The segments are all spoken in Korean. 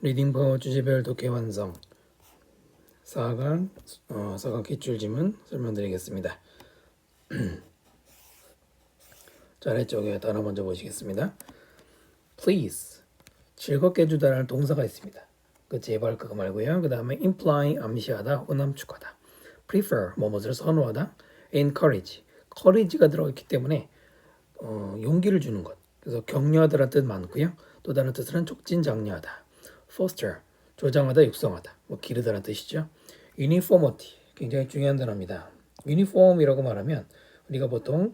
리딩 파워 주제별 독해 완성 4강 4강 기출지문 설명드리겠습니다. 자, 아래쪽에 단어 먼저 보시겠습니다. Please 즐겁게 해주다라는 동사가 있습니다. 그 제발 그거 말고요. 그 다음에 imply 암시하다 혹은 함축하다. prefer 뭐뭇을 선호하다. encourage courage가 들어있기 때문에 용기를 주는 것. 그래서 격려하다라는 뜻 많고요. 또 다른 뜻은 촉진장려하다. foster 조장하다 육성하다 뭐 기르다라는 뜻이죠. uniformity 굉장히 중요한 단어입니다. uniform이라고 말하면 우리가 보통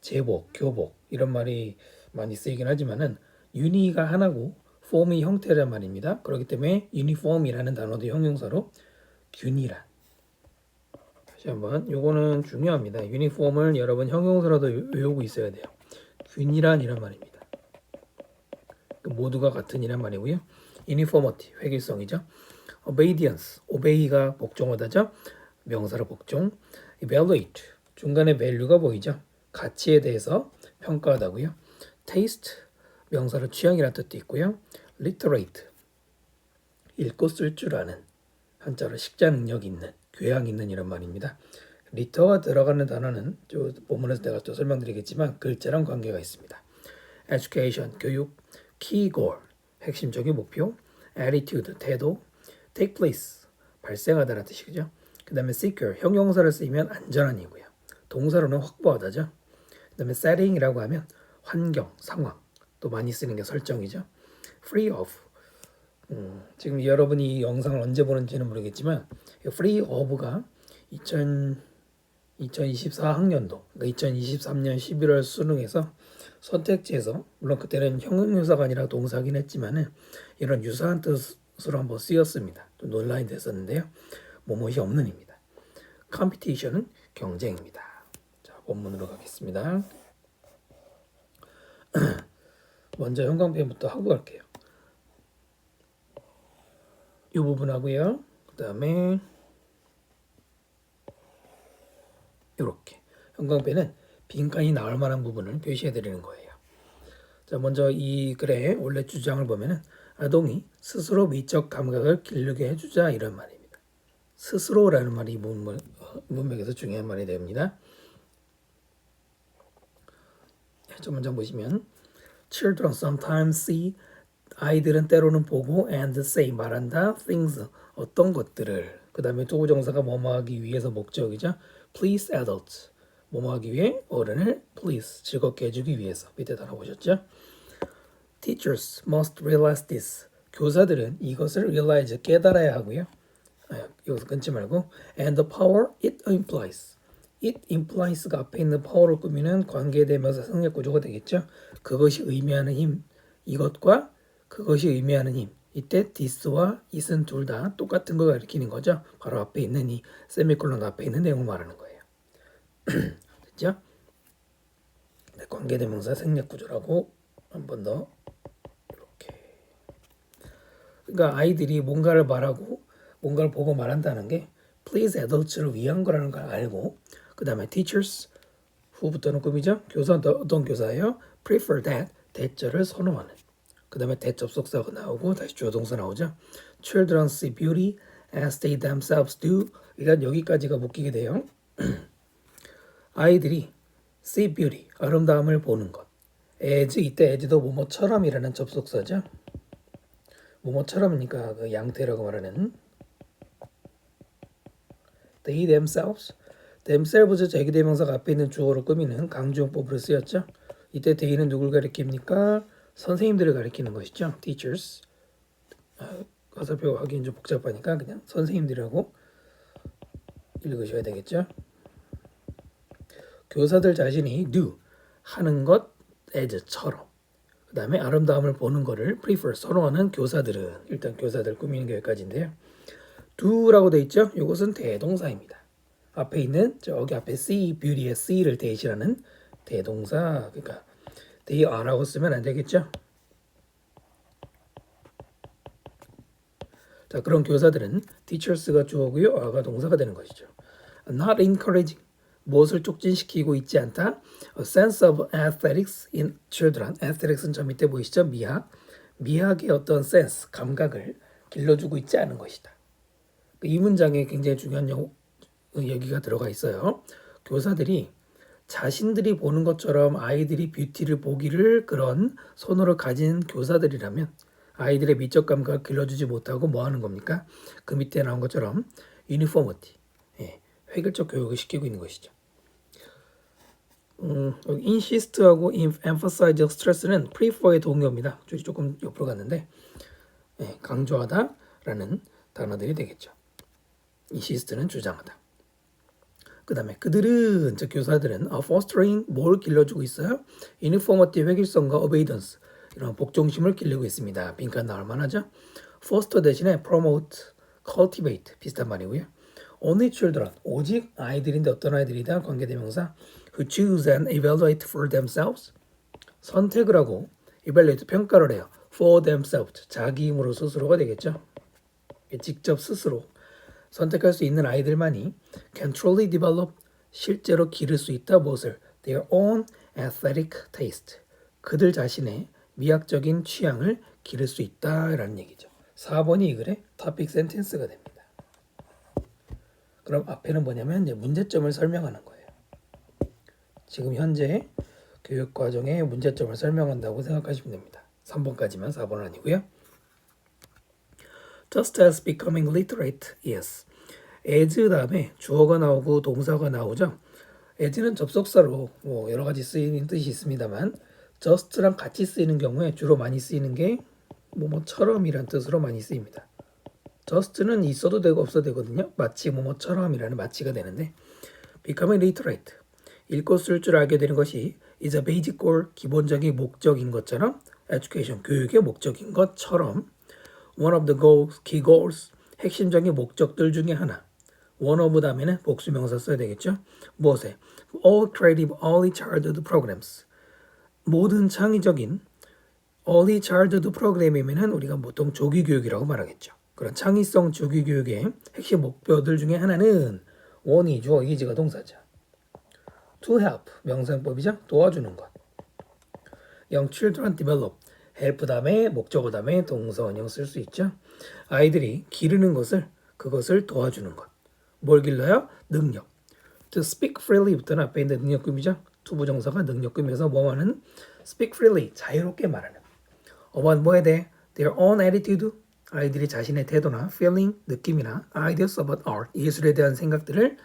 제복, 교복 이런 말이 많이 쓰이긴 하지만은 uni가 하나고 form이 형태란 말입니다. 그렇기 때문에 uniform이라는 단어도 형용사로 균이란 다시 한번 요거는 중요합니다. uniform을 여러분 형용사라도 외우고 있어야 돼요. 균이란 이란 말입니다. 모두가 같은 이란 말이고요. uniformity 획일성이죠. obedience obey가 복종하다죠. 명사로 복종. evaluate 중간에 value가 보이죠. 가치에 대해서 평가하다고요. taste 명사로 취향이라는 뜻도 있고요. literate 읽고 쓸 줄 아는 한자로 식자 능력 있는 교양 있는 이런 말입니다. 리터가 들어가는 단어는 본문에서 내가 또 설명드리겠지만 글자랑 관계가 있습니다. education 교육, key goal 핵심적인 목표, attitude 태도, take place 발생하다라는 뜻이죠. 그 다음에 secure 형용사를 쓰이면 안전한이고요. 동사로는 확보하다죠. 그 다음에 setting이라고 하면 환경, 상황 또 많이 쓰는 게 설정이죠. free of 지금 여러분이 이 영상을 언제 보는지는 모르겠지만 free of가 2024학년도 그러니까 2023년 11월 수능에서 선택지에서 물론 그때는 형용사가 아니라 동사긴 했지만은 이런 유사한 뜻으로 한번 쓰였습니다. 좀 논란이 됐었는데요. 뭐뭇이 없는입니다. competition은 경쟁입니다. 자, 본문으로 가겠습니다. 먼저 형광펜부터 하고 갈게요. 이 부분 하고요. 그 다음에 이렇게 형광펜은 빈칸이 나올 만한 부분을 표시해 드리는 거예요. 자, 먼저 이 글의 원래 주장을 보면은 아동이 스스로 미적 감각을 기르게 해주자 이런 말입니다. 스스로라는 말이 문맥에서 중요한 말이 됩니다. 첫 문장 보시면 Children sometimes see 아이들은 때로는 보고 and say 말한다 things 어떤 것들을 그 다음에 도구정사가 뭐뭐하기 위해서 목적이죠. please adults 뭐뭐하기 위해 어른을 please 즐겁게 해주기 위해서 밑에 단어 보셨죠. teachers must realize this 교사들은 이것을 realize 깨달아야 하고요. 여기서 끊지 말고 and the power it implies가 앞에 있는 power를 꾸미는 관계대명사 생략 구조가 되겠죠. 그것이 의미하는 힘 이것과 그것이 의미하는 힘 이때 this와 it은 둘 다 똑같은 걸 가리키는 거죠. 바로 앞에 있는 이 세미콜론 앞에 있는 내용을 말하는 거예요. 됐죠? 네, 관계대명사 생략 구조라고 한 번 더 이렇게 그러니까 아이들이 뭔가를 말하고 뭔가를 보고 말한다는 게 please adults를 위한 거라는 걸 알고 그 다음에 teachers 후부터는 꿈이죠. 교사 어떤 교사예요? prefer that 대절을 선호하는 그 다음에 대접속사가 나오고 다시 주어동사 나오죠. Children see beauty as they themselves do. 일단 여기까지가 묶이게 돼요. 아이들이 see beauty, 아름다움을 보는 것. as, 이때 as도 뭐뭐처럼이라는 접속사죠. 뭐뭐처럼이니까 그 양태라고 말하는 they themselves 제기대명사가 앞에 있는 주어로 꾸미는 강조용법으로 쓰였죠. 이때 they는 누굴 가리킵니까? 선생님들을 가리키는 것이죠. teachers. 화살표 하기는 좀 복잡하니까 그냥 선생님들이라고 읽으셔야 되겠죠. 교사들 자신이 do 하는 것 as처럼 그 다음에 아름다움을 보는 거를 prefer 선호하는 교사들은 일단 교사들 꾸미는 게 여기까지인데요. do라고 돼 있죠. 이것은 대동사입니다. 앞에 있는 저기 앞에 see beauty의 see를 대신하는 대동사 그러니까 they are라고 쓰면 안 되겠죠. 자, 그런 교사들은 teachers가 주어고요. are가 동사가 되는 것이죠. not encouraging 무엇을 촉진시키고 있지 않다. A sense of aesthetics in children. aesthetics는 저 밑에 보이시죠? 미학. 미학의 어떤 센스, 감각을 길러주고 있지 않은 것이다. 이 문장에 굉장히 중요한 얘기가 들어가 있어요. 교사들이 자신들이 보는 것처럼 아이들이 뷰티를 보기를 그런 선호를 가진 교사들이라면 아이들의 미적 감각을 길러주지 못하고 뭐 하는 겁니까? 그 밑에 나온 것처럼 유니포머티, 획일적 교육을 시키고 있는 것이죠. 여기 insist하고 emphasize, stress는 prefer의 동의어입니다. 줄이 조금 옆으로 갔는데 강조하다라는 단어들이 되겠죠. insist는 주장하다. 그 다음에 그들은, 즉 교사들은 fostering, 뭘 길러주고 있어요? uniformity, 획일성과 obedience, 이런 복종심을 길르고 있습니다. 빈칸 나올 만하죠? foster 대신에 promote, cultivate 비슷한 말이고요. only children, 오직 아이들인데 어떤 아이들이다? 관계대명사 who choose and evaluate for themselves, 선택을 하고 evaluate, 평가를 해요. for themselves, 자기 힘으로 스스로가 되겠죠. 직접 스스로 선택할 수 있는 아이들만이 can truly develop, 실제로 기를 수 있다. 무엇을? their own aesthetic taste, 그들 자신의 미학적인 취향을 기를 수 있다라는 얘기죠. 4번이 이 글의 topic sentence가 됩니다. 그럼 앞에는 뭐냐면 이제 문제점을 설명하는 거예요. 지금 현재 교육 과정의 문제점을 설명한다고 생각하시면 됩니다. 3번까지만, 4번은 아니고요. Just as becoming literate is. as 다음에 주어가 나오고 동사가 나오죠. as는 접속사로 뭐 여러 가지 쓰이는 뜻이 있습니다만 just랑 같이 쓰이는 경우에 주로 많이 쓰이는 게 뭐뭐처럼이란 뜻으로 많이 쓰입니다. just는 있어도 되고 없어도 되거든요. 마치 뭐뭐처럼이라는 마치가 되는데 becoming literate, 읽고 쓸 줄 알게 되는 것이 is a basic goal, 기본적인 목적인 것처럼 education, 교육의 목적인 것처럼 one of the goals, key goals, 핵심적인 목적들 중에 하나. one of 다음에는 복수명사 써야 되겠죠. 무엇에? all creative early childhood programs, 모든 창의적인 early childhood program이면은 우리가 보통 조기 교육이라고 말하겠죠. 그런 창의성 조기 교육의 핵심 목표들 중에 하나는 one이 주어, is가 동사죠. to help, 명사형법이죠. 도와주는 것. young children develop, help 다음에 목적어 다음에 동사 원형 쓸 수 있죠. 아이들이 기르는 것을, 그것을 도와주는 것. 뭘 길러요? 능력. to speak freely부터는 앞에 있는 능력금이죠. 투부정사가 능력금에서 뭐하는? speak freely, 자유롭게 말하는. about 뭐에 대해? their own attitude, 아이들이 자신의 태도나 feeling, 느낌이나 ideas about art, 예술에 대한 생각들을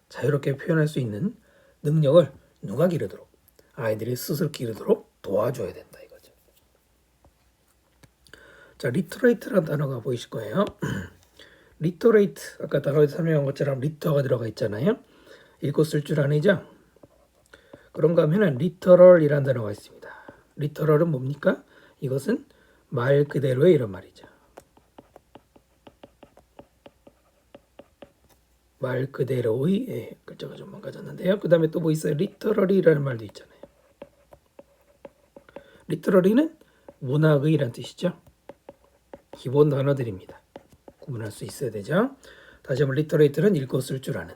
자유롭게 표현할 수 있는 능력을 누가 기르도록? 아이들이 스스로 기르도록 도와줘야 된다 이거죠. 자, literate라는 단어가 보이실 거예요. literate, 아까 단어에서 설명한 것처럼 litter가 들어가 있잖아요. 읽고 쓸 줄 아니죠? 그런가 하면은 literal이라는 단어가 있습니다. literal은 뭡니까? 이것은 말 그대로의 이런 말이죠. 말 그대로의, 글자가 좀 망가졌는데요. 그 다음에 또 뭐 있어요? literary라는 말도 있잖아요. literary는 문학의란 뜻이죠. 기본 단어들입니다. 구분할 수 있어야 되죠. 다시 한번 literate는 읽고 쓸 줄 아는,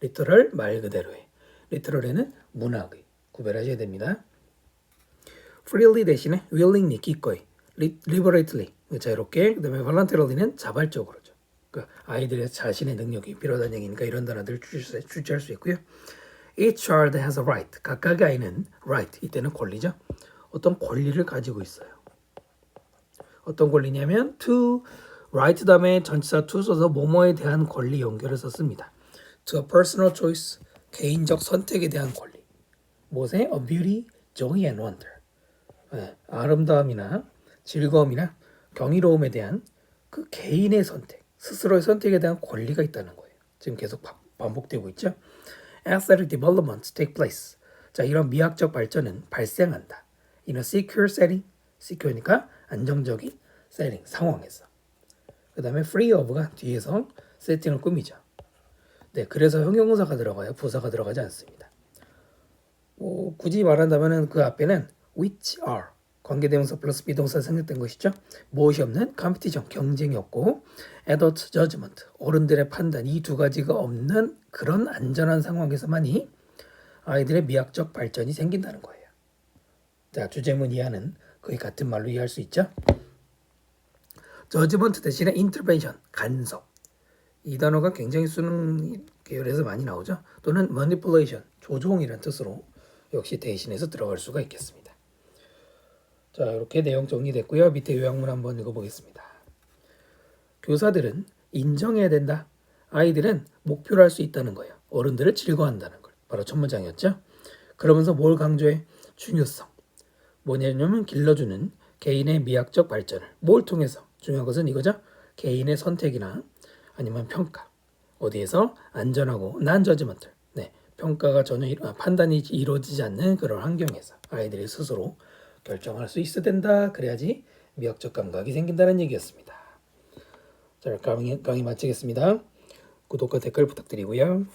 literal 말 그대로의, literary는 문학의, 구별하셔야 됩니다. freely 대신에 willingly, 기꺼이, liberately 자유롭게, 그 다음에 voluntary는 자발적으로죠. 그러니까 아이들의 자신의 능력이 필요하다는 얘기니까 이런 단어들을 출제할 수 있고요. Each child has a right. 각각의 아이는 right, 이때는 권리죠. 어떤 권리를 가지고 있어요. 어떤 권리냐면 to right 다음에 전치사 to 써서 뭐뭐에 대한 권리 연결해서 씁니다. To a personal choice, 개인적 선택에 대한 권리. 무엇에? A beauty, joy and wonder. 아름다움이나 즐거움이나 경이로움에 대한 그 개인의 선택, 스스로의 선택에 대한 권리가 있다는 거예요. 지금 계속 반복되고 있죠. Aesthetic developments take place. 자, 이런 미학적 발전은 발생한다. In a secure setting, secure니까 안정적인 setting, 상황에서. 그 다음에 free of가 뒤에서 세팅을 꾸미죠. 네, 그래서 형용사가 들어가요. 부사가 들어가지 않습니다. 굳이 말한다면 그 앞에는 which are, 관계대명사 플러스 비동사 생략된 것이죠. 무엇이 없는? competition, 경쟁이 없고 adult judgment, 어른들의 판단, 이 두 가지가 없는 그런 안전한 상황에서만이 아이들의 미학적 발전이 생긴다는 거예요. 자, 주제문 이하는 거의 같은 말로 이해할 수 있죠. judgment 대신에 intervention, 간섭. 이 단어가 굉장히 수능 계열에서 많이 나오죠. 또는 manipulation, 조종이라는 뜻으로 역시 대신해서 들어갈 수가 있겠습니다. 자, 이렇게 내용 정리됐고요. 밑에 요약문 한번 읽어보겠습니다. 교사들은 인정해야 된다. 아이들은 목표로 할 수 있다는 거예요. 어른들을 즐거워한다는 걸. 바로 첫 문장이었죠. 그러면서 뭘 강조해? 중요성. 뭐냐면 길러주는 개인의 미학적 발전을. 뭘 통해서? 중요한 것은 이거죠. 개인의 선택이나 아니면 평가. 어디에서? 안전하고 난저지먼트. 네, 평가가 전혀 판단이 이루어지지 않는 그런 환경에서 아이들이 스스로 결정할 수 있어야 된다. 그래야지 미학적 감각이 생긴다는 얘기였습니다. 자, 강의 마치겠습니다. 구독과 댓글 부탁드리고요.